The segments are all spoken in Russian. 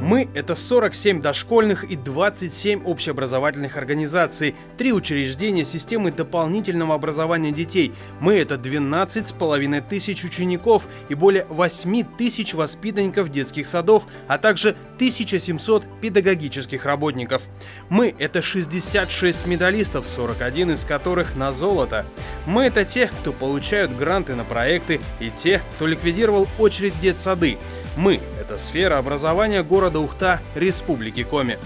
Мы – это 47 дошкольных и 27 общеобразовательных организаций, 3 учреждения системы дополнительного образования детей. Мы – это 12,5 тысяч учеников и более 8 тысяч воспитанников детских садов, а также 1700 педагогических работников. Мы – это 66 медалистов, 41 из которых на золото. Мы – это те, кто получают гранты на проекты, и те, кто ликвидировал очередь в детсады. Мы – это сфера образования города Ухта, Республики Коми.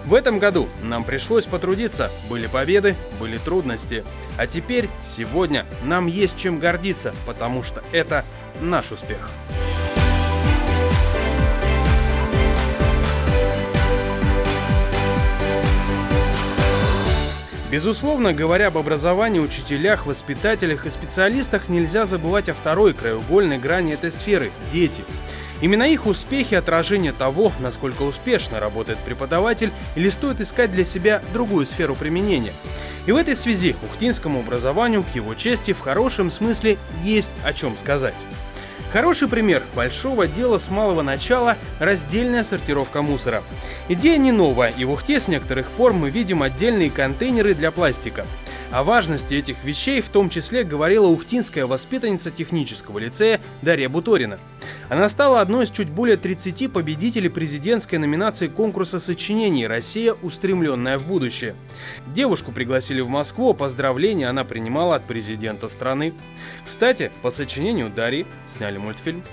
В этом году нам пришлось потрудиться. Были победы, были трудности. А теперь, сегодня, нам есть чем гордиться, потому что это наш успех. Безусловно, говоря об образовании, учителях, воспитателях и специалистах, нельзя забывать о второй краеугольной грани этой сферы – дети. Именно их успехи – отражение того, насколько успешно работает преподаватель или стоит искать для себя другую сферу применения. И в этой связи ухтинскому образованию, к его чести, в хорошем смысле есть о чем сказать. Хороший пример большого дела с малого начала – раздельная сортировка мусора. Идея не новая, и в Ухте с некоторых пор мы видим отдельные контейнеры для пластика. О важности этих вещей в том числе говорила ухтинская воспитанница технического лицея Дарья Буторина. Она стала одной из чуть более 30 победителей президентской номинации конкурса сочинений «Россия, устремленная в будущее». Девушку пригласили в Москву, поздравления она принимала от президента страны. Кстати, по сочинению Дарьи сняли мультфильм.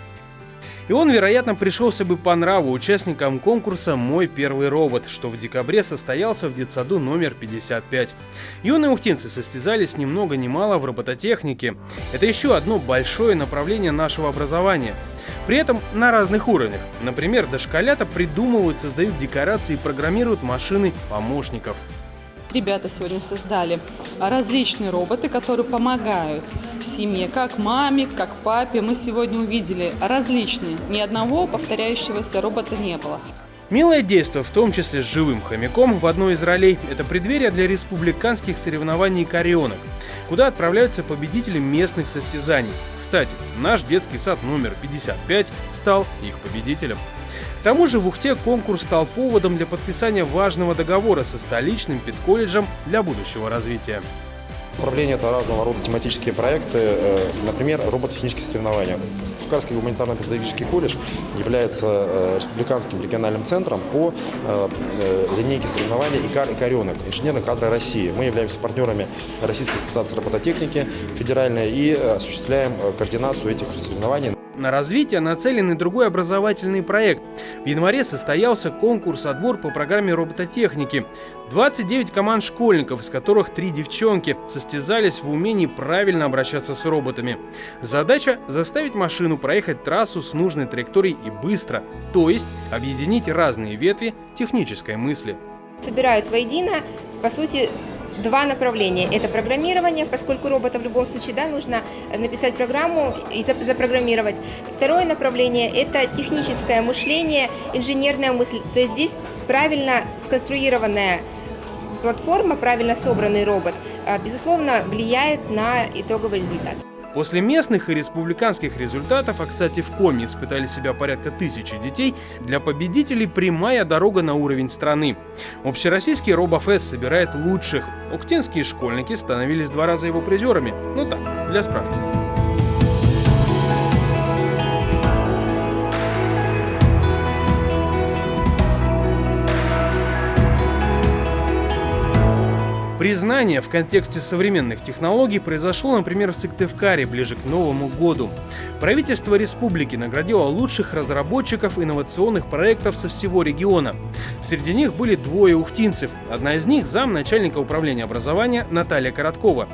И он, вероятно, пришелся бы по нраву участникам конкурса «Мой первый робот», что в декабре состоялся в детсаду номер 55. Юные ухтинцы состязались ни много ни мало в робототехнике. Это еще одно большое направление нашего образования. При этом на разных уровнях. Например, дошколята придумывают, создают декорации и программируют машины помощников. Ребята сегодня создали различные роботы, которые помогают в семье, как маме, как папе. Мы сегодня увидели различные, ни одного повторяющегося робота не было. Милое действо, в том числе с живым хомяком, в одной из ролей – это преддверие для республиканских соревнований «Карионок», куда отправляются победители местных состязаний. Кстати, наш детский сад номер 55 стал их победителем. К тому же в Ухте конкурс стал поводом для подписания важного договора со столичным педколледжем для будущего развития. Направление – это разного рода тематические проекты, например, робототехнические соревнования. Сыктывкарский гуманитарно-педагогический колледж является республиканским региональным центром по линейке соревнований ИКАР и «Карионок» инженерных кадров России. Мы являемся партнерами Российской ассоциации робототехники федеральной и осуществляем координацию этих соревнований. На развитие нацелен и другой образовательный проект. В январе состоялся конкурс-отбор по программе робототехники. 29 команд школьников, из которых 3 девчонки, состязались в умении правильно обращаться с роботами. Задача – заставить машину проехать трассу с нужной траекторией и быстро, то есть объединить разные ветви технической мысли. Собирают воедино, по сути, два направления. Это программирование, поскольку робота в любом случае нужно написать программу и запрограммировать. Второе направление – это техническое мышление, инженерная мысль. То есть здесь правильно сконструированная платформа, правильно собранный робот, безусловно, влияет на итоговый результат. После местных и республиканских результатов, а кстати в Коми испытали себя порядка 1000 детей, для победителей прямая дорога на уровень страны. Общероссийский робофест собирает лучших. Ухтинские школьники становились 2 раза его призерами. Ну так, для справки. Признание в контексте современных технологий произошло, например, в Сыктывкаре ближе к Новому году. Правительство республики наградило лучших разработчиков инновационных проектов со всего региона. Среди них были 2 ухтинцев. Одна из них – замначальника управления образования Наталья Короткова.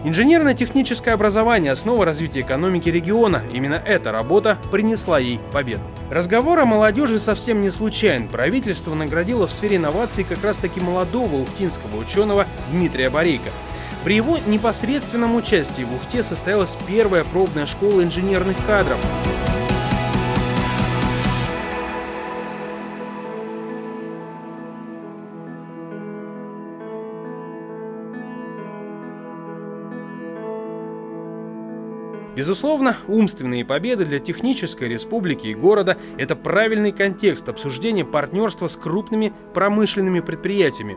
Инженерно-техническое образование – основа развития экономики региона. Именно эта работа принесла ей победу. Разговор о молодежи совсем не случайен. Правительство наградило в сфере инноваций как раз-таки молодого ухтинского ученого Дмитрия Борейко. При его непосредственном участии в Ухте состоялась первая пробная школа инженерных кадров. Безусловно, умственные победы для технической республики и города – это правильный контекст обсуждения партнерства с крупными промышленными предприятиями,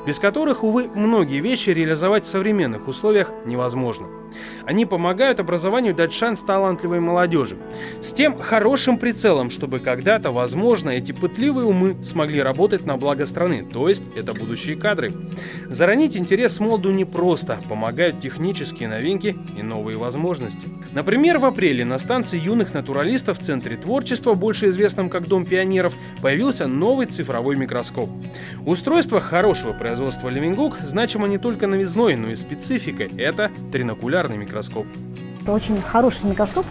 без которых, увы, многие вещи реализовать в современных условиях невозможно. Они помогают образованию дать шанс талантливой молодежи, с тем хорошим прицелом, чтобы когда-то, возможно, эти пытливые умы смогли работать на благо страны, то есть это будущие кадры. Заронить интерес молоду непросто, помогают технические новинки и новые возможности. Например, в апреле на станции юных натуралистов в Центре творчества, больше известном как Дом пионеров, появился новый цифровой микроскоп. Устройство хорошего производства Левенгук значимо не только новизной, но и спецификой. Это тринокулярный микроскоп. Это очень хороший микроскоп.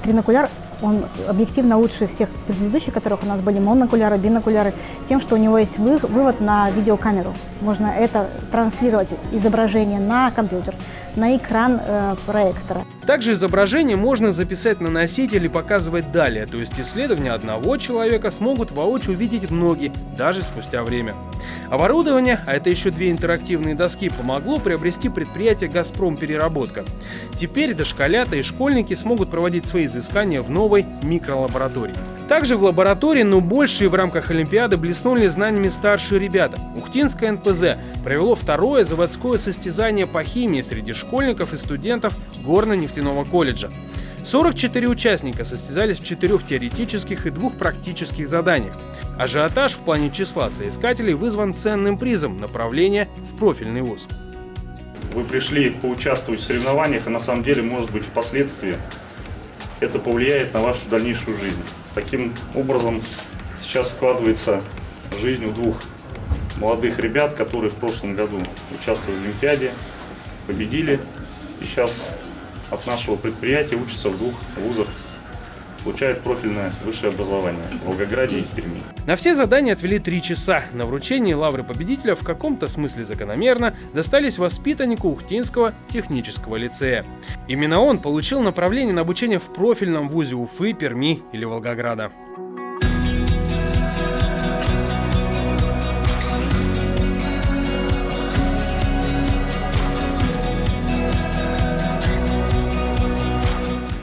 Тринокуляр, он объективно лучше всех предыдущих, которых у нас были монокуляры, бинокуляры, тем, что у него есть вывод на видеокамеру. Можно это транслировать изображение на компьютер, на экран проектора. Также изображение можно записать на носитель и показывать далее, то есть исследования одного человека смогут воочию увидеть многие, даже спустя время. Оборудование, а это еще 2 интерактивные доски, помогло приобрести предприятие «Газпром Переработка». Теперь дошколята и школьники смогут проводить свои изыскания в новой микролаборатории. Также в лаборатории, но больше и в рамках Олимпиады блеснули знаниями старшие ребята. Ухтинское НПЗ провело 2-е заводское состязание по химии среди школьников и студентов Горно-нефтяного колледжа. 44 участника состязались в 4 теоретических и 2 практических заданиях. Ажиотаж в плане числа соискателей вызван ценным призом направления в профильный вуз. Вы пришли поучаствовать в соревнованиях, и на самом деле, может быть, впоследствии это повлияет на вашу дальнейшую жизнь. Таким образом, сейчас складывается жизнь у 2 молодых ребят, которые в прошлом году участвовали в Олимпиаде, победили, и сейчас от нашего предприятия учатся в 2 вузах, получают профильное высшее образование в Волгограде и в Перми. На все задания отвели 3 часа. На вручении лавры победителя в каком-то смысле закономерно достались воспитаннику Ухтинского технического лицея. Именно он получил направление на обучение в профильном вузе Уфы, Перми или Волгограда.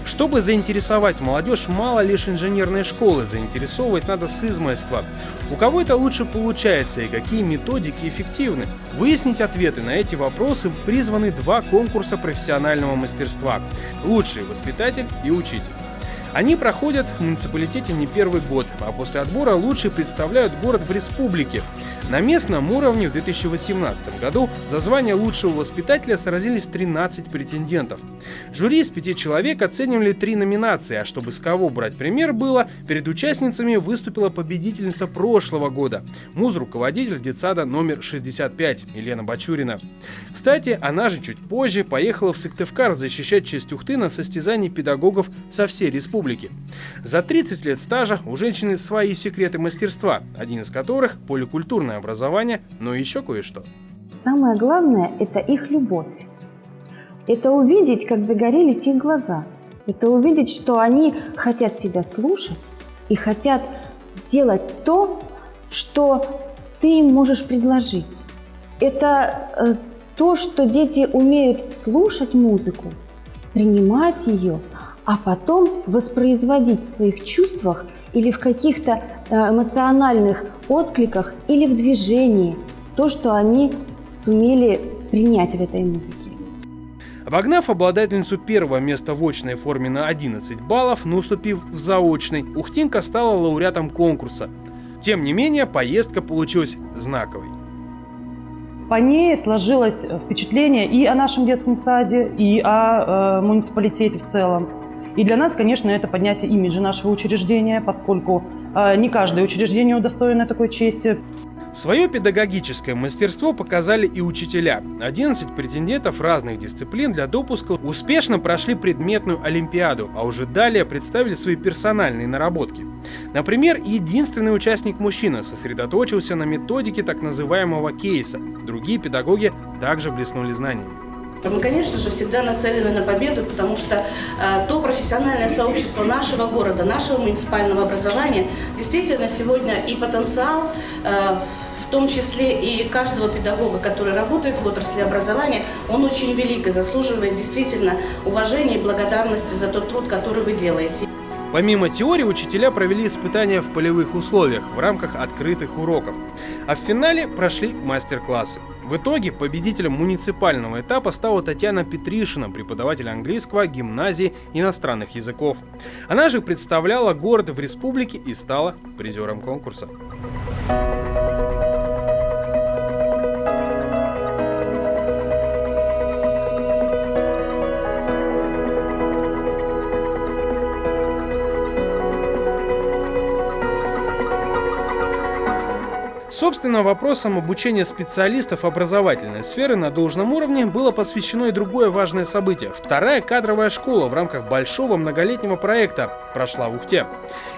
Чтобы заинтересовать молодежь, мало лишь инженерной школы, заинтересовывать надо с измальства. У кого это лучше получается и какие методики эффективны? Выяснить ответы на эти вопросы призваны 2 конкурса профессионального мастерства – «Лучший воспитатель» и «Учитель». Они проходят в муниципалитете не первый год, а после отбора лучшие представляют город в республике. На местном уровне в 2018 году за звание лучшего воспитателя сразились 13 претендентов. Жюри из 5 человек оценивали 3 номинации, а чтобы с кого брать пример было, перед участницами выступила победительница прошлого года – муз-руководитель детсада номер 65 Елена Бачурина. Кстати, она же чуть позже поехала в Сыктывкар защищать честь Ухты на состязании педагогов со всей республики. За 30 лет стажа у женщины свои секреты мастерства, один из которых – поликультурное образование, но еще кое-что. Самое главное – это их любовь. Это увидеть, как загорелись их глаза. Это увидеть, что они хотят тебя слушать и хотят сделать то, что ты им можешь предложить. Это то, что дети умеют слушать музыку, принимать ее, а потом воспроизводить в своих чувствах или в каких-то эмоциональных откликах или в движении то, что они сумели принять в этой музыке. Обогнав обладательницу 1-го места в очной форме на 11 баллов, но уступив в заочной, Ухтинка стала лауреатом конкурса. Тем не менее, поездка получилась знаковой. По ней сложилось впечатление и о нашем детском саде, и о муниципалитете в целом. И для нас, конечно, это поднятие имиджа нашего учреждения, поскольку не каждое учреждение удостоено такой чести. Свое педагогическое мастерство показали и учителя. 11 претендентов разных дисциплин для допуска успешно прошли предметную олимпиаду, а уже далее представили свои персональные наработки. Например, единственный участник-мужчина сосредоточился на методике так называемого кейса. Другие педагоги также блеснули знаниями. Мы, конечно же, всегда нацелены на победу, потому что то профессиональное сообщество нашего города, нашего муниципального образования действительно сегодня и потенциал в в том числе и каждого педагога, который работает в отрасли образования, он очень велик и заслуживает действительно уважения и благодарности за тот труд, который вы делаете. Помимо теории, учителя провели испытания в полевых условиях в рамках открытых уроков. А в финале прошли мастер-классы. В итоге победителем муниципального этапа стала Татьяна Петришина, преподаватель английского гимназии иностранных языков. Она же представляла город в республике и стала призером конкурса. Собственно, вопросам обучения специалистов образовательной сферы на должном уровне было посвящено и другое важное событие. Вторая кадровая школа в рамках большого многолетнего проекта прошла в Ухте.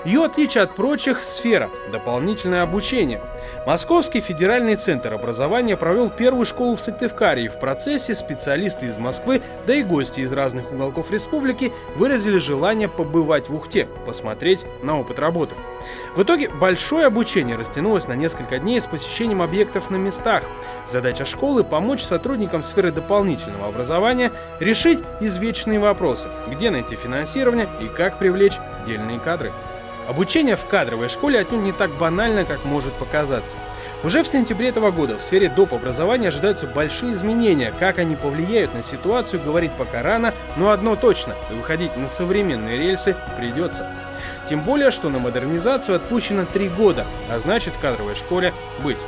Ее отличие от прочих – сфера – дополнительное обучение. Московский федеральный центр образования провел первую школу в Сыктывкаре, и в процессе специалисты из Москвы, да и гости из разных уголков республики выразили желание побывать в Ухте, посмотреть на опыт работы. В итоге большое обучение растянулось на несколько дней с посещением объектов на местах. Задача школы – помочь сотрудникам сферы дополнительного образования решить извечные вопросы: где найти финансирование и как привлечь дельные кадры. Обучение в кадровой школе отнюдь не так банально, как может показаться. Уже в сентябре этого года в сфере доп. Образования ожидаются большие изменения. Как они повлияют на ситуацию, говорить пока рано, но одно точно – выходить на современные рельсы придется. Тем более, что на модернизацию отпущено 3 года, а значит, кадровой школе быть.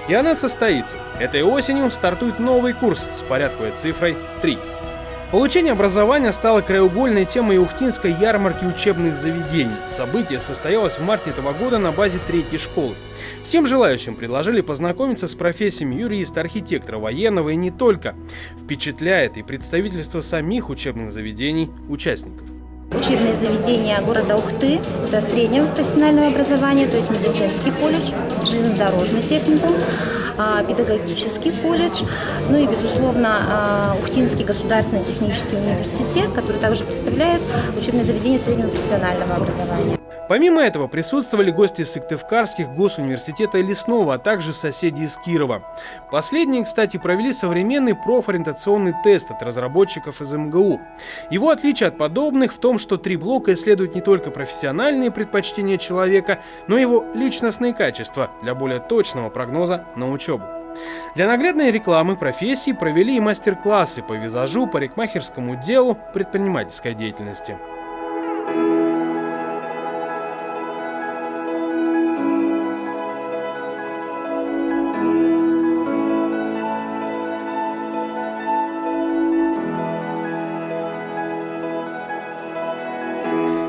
И она состоится. Этой осенью стартует новый курс с порядковой цифрой 3. Получение образования стало краеугольной темой Ухтинской ярмарки учебных заведений. Событие состоялось в марте этого года на базе 3-й школы. Всем желающим предложили познакомиться с профессиями юриста, архитектора, военного и не только. Впечатляет и представительство самих учебных заведений участников. Учебные заведения города Ухты – это среднего профессионального образования, то есть медицинский колледж, железнодорожный техникум, педагогический колледж, ну и, безусловно, Ухтинский государственный технический университет, который также представляет учебные заведения среднего профессионального образования. Помимо этого присутствовали гости Сыктывкарских госуниверситета и Лесного, а также соседи из Кирова. Последние, кстати, провели современный профориентационный тест от разработчиков из МГУ. Его отличие от подобных в том, что 3 блока исследуют не только профессиональные предпочтения человека, но и его личностные качества для более точного прогноза на учебу. Для наглядной рекламы профессии провели и мастер-классы по визажу, парикмахерскому делу, предпринимательской деятельности.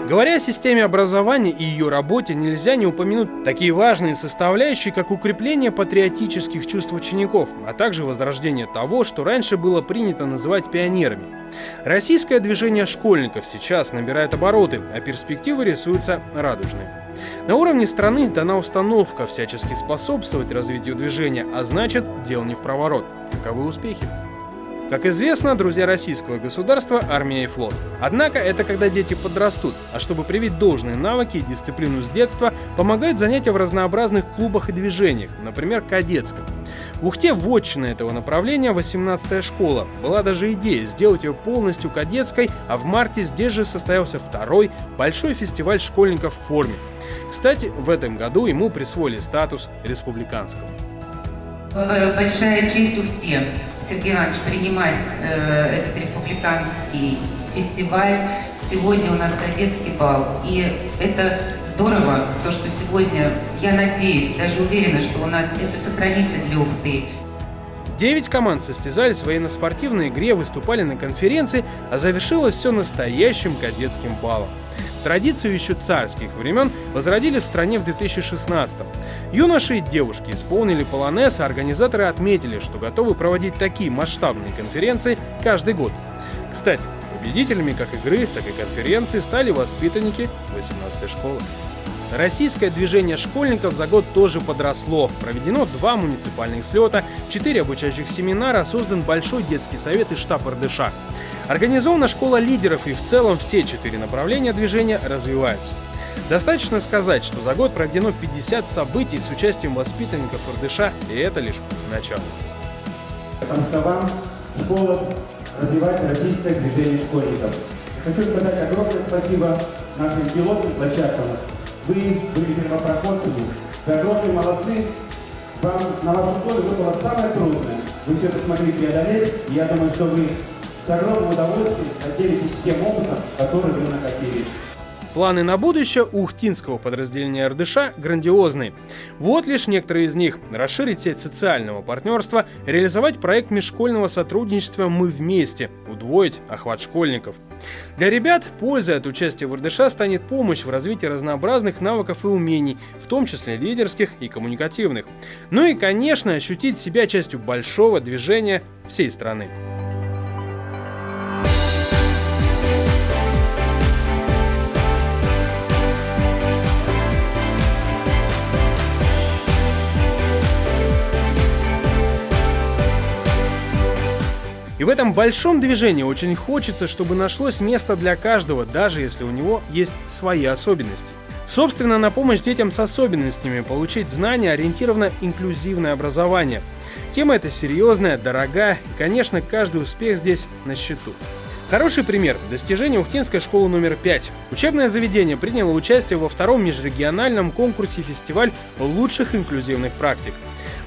Говоря о системе образования и ее работе, нельзя не упомянуть такие важные составляющие, как укрепление патриотических чувств учеников, а также возрождение того, что раньше было принято называть пионерами. Российское движение школьников сейчас набирает обороты, а перспективы рисуются радужные. На уровне страны дана установка всячески способствовать развитию движения, а значит, дело не в проворот. Каковы успехи? Как известно, друзья российского государства – армия и флот. Однако это когда дети подрастут, а чтобы привить должные навыки и дисциплину с детства, помогают занятия в разнообразных клубах и движениях, например, кадетском. В Ухте вотчина этого направления 18-я школа. Была даже идея сделать ее полностью кадетской, а в марте здесь же состоялся 2-й большой фестиваль школьников в форме. Кстати, в этом году ему присвоили статус республиканского. Большая честь Ухте, Сергей Иванович, принимать этот республиканский фестиваль. Сегодня у нас кадетский бал. И это здорово, то, что сегодня, я надеюсь, даже уверена, что у нас это сохранится для Ухты. 9 команд состязались в военно-спортивной игре, выступали на конференции, а завершилось все настоящим кадетским балом. Традицию еще царских времен возродили в стране в 2016-м. Юноши и девушки исполнили полонез, а организаторы отметили, что готовы проводить такие масштабные конференции каждый год. Кстати, победителями как игры, так и конференции стали воспитанники 18-й школы. Российское движение школьников за год тоже подросло. Проведено 2 муниципальных слета, 4 обучающих семинара, создан большой детский совет и штаб РДШ. Организована школа лидеров, и в целом все 4 направления движения развиваются. Достаточно сказать, что за год проведено 50 событий с участием воспитанников РДШ, и это лишь начало. Потому что вам школа развивает российское движение школьников. Хочу сказать огромное спасибо нашим пилотным площадкам. Вы были первопроходцами, вы огромные молодцы. Вам на вашу школу выпало самое трудное. Вы все это смогли преодолеть, и я думаю, что вы с огромным удовольствием поделитесь тем опытом, который вы накопили. Планы на будущее у ухтинского подразделения РДШ грандиозные. Вот лишь некоторые из них. Расширить сеть социального партнерства, реализовать проект межшкольного сотрудничества «Мы вместе», удвоить охват школьников. Для ребят пользой от участия в РДШ станет помощь в развитии разнообразных навыков и умений, в том числе лидерских и коммуникативных. Ну и, конечно, ощутить себя частью большого движения всей страны. И в этом большом движении очень хочется, чтобы нашлось место для каждого, даже если у него есть свои особенности. Собственно, на помощь детям с особенностями получить знания ориентировано инклюзивное образование. Тема эта серьезная, дорогая, и, конечно, каждый успех здесь на счету. Хороший пример – достижение Ухтинской школы номер 5. Учебное заведение приняло участие во втором межрегиональном конкурсе «Фестиваль лучших инклюзивных практик».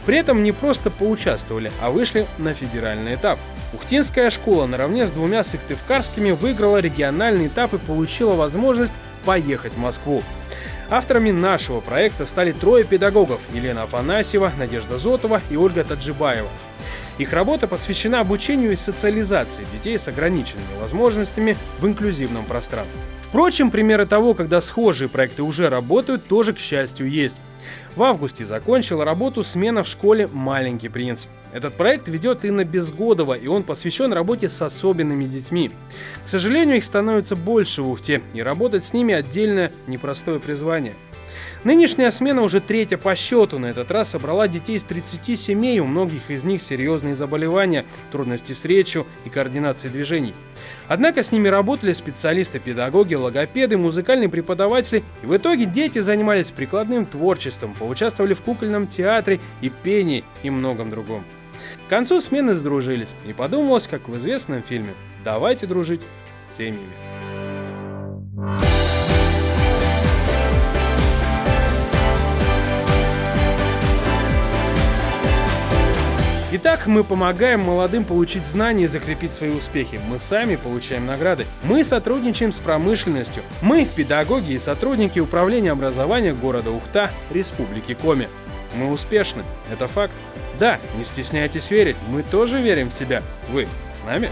При этом не просто поучаствовали, а вышли на федеральный этап. Ухтинская школа наравне с двумя сыктывкарскими выиграла региональный этап и получила возможность поехать в Москву. Авторами нашего проекта стали трое педагогов – Елена Афанасьева, Надежда Зотова и Ольга Таджибаева. Их работа посвящена обучению и социализации детей с ограниченными возможностями в инклюзивном пространстве. Впрочем, примеры того, когда схожие проекты уже работают, тоже, к счастью, есть. В августе закончила работу смена в школе «Маленький принц». Этот проект ведет Инна Безгодова, и он посвящен работе с особенными детьми. К сожалению, их становится больше в Ухте, и работать с ними отдельное непростое призвание. Нынешняя смена уже третья по счету. На этот раз собрала детей из 30 семей, у многих из них серьезные заболевания, трудности с речью и координацией движений. Однако с ними работали специалисты-педагоги, логопеды, музыкальные преподаватели, и в итоге дети занимались прикладным творчеством, поучаствовали в кукольном театре и пении и многом другом. К концу смены сдружились, и подумалось, как в известном фильме «Давайте дружить с семьями». Итак, мы помогаем молодым получить знания и закрепить свои успехи. Мы сами получаем награды. Мы сотрудничаем с промышленностью. Мы – педагоги и сотрудники Управления образования города Ухта, Республики Коми. Мы успешны. Это факт. Да, не стесняйтесь верить. Мы тоже верим в себя. Вы с нами?